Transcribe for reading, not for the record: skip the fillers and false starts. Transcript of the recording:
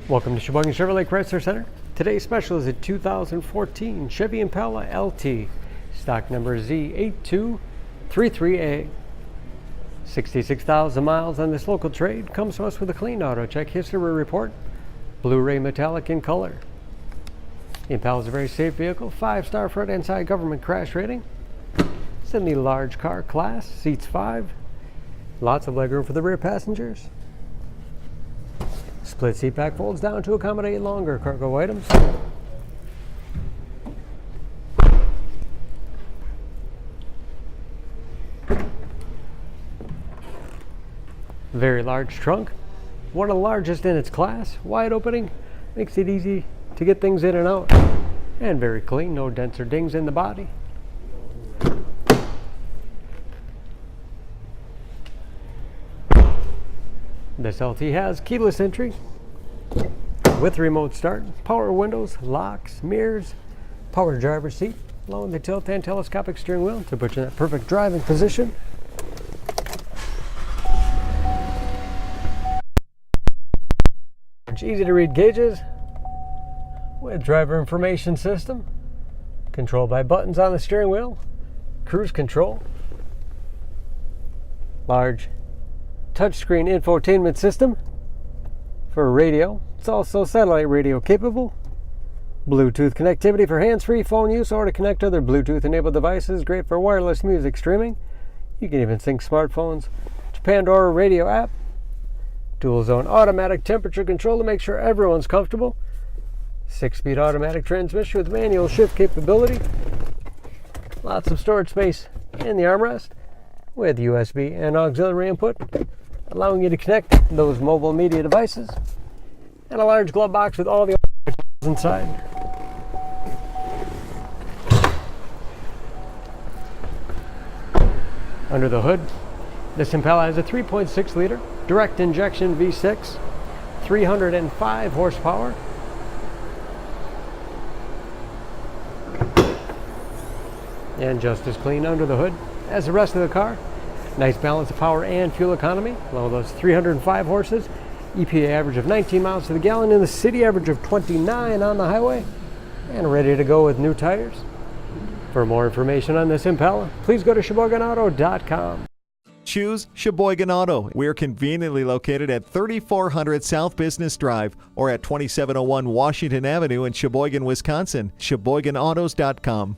Welcome to Sheboygan Chevrolet Chrysler Center. Today's special is a 2014 Chevy Impala LT, stock number Z8233A. 66,000 miles on this local trade. Comes to us with a clean auto check history report, Blu-ray metallic in color. The Impala is a very safe vehicle, 5-star front and side government crash rating. It's in the large car class, seats 5. Lots of legroom for the rear passengers. Split seat back folds down to accommodate longer cargo items. Very large trunk, one of the largest in its class. Wide opening, makes it easy to get things in and out. And very clean, no dents or dings in the body. This LT has keyless entry with remote start, power windows, locks, mirrors, power driver's seat, along with the tilt and telescopic steering wheel to put you in that perfect driving position. Easy to read gauges with driver information system, controlled by buttons on the steering wheel, cruise control, large touchscreen infotainment system for radio. It's also satellite radio capable. Bluetooth connectivity for hands-free phone use or to connect other Bluetooth-enabled devices. Great for wireless music streaming. You can even sync smartphones to Pandora radio app. Dual zone automatic temperature control to make sure everyone's comfortable. 6-speed automatic transmission with manual shift capability. Lots of storage space in the armrest with USB and auxiliary input, allowing you to connect those mobile media devices, and a large glove box with all the inside. Under the hood, this Impala has a 3.6 liter direct injection V6, 305 horsepower. And just as clean under the hood as the rest of the car. Nice balance of power and fuel economy, along with those 305 horses. EPA average of 19 miles to the gallon in the city, average of 29 on the highway, and ready to go with new tires. For more information on this Impala, please go to SheboyganAuto.com. Choose Sheboygan Auto. We're conveniently located at 3400 South Business Drive or at 2701 Washington Avenue in Sheboygan, Wisconsin. SheboyganAutos.com.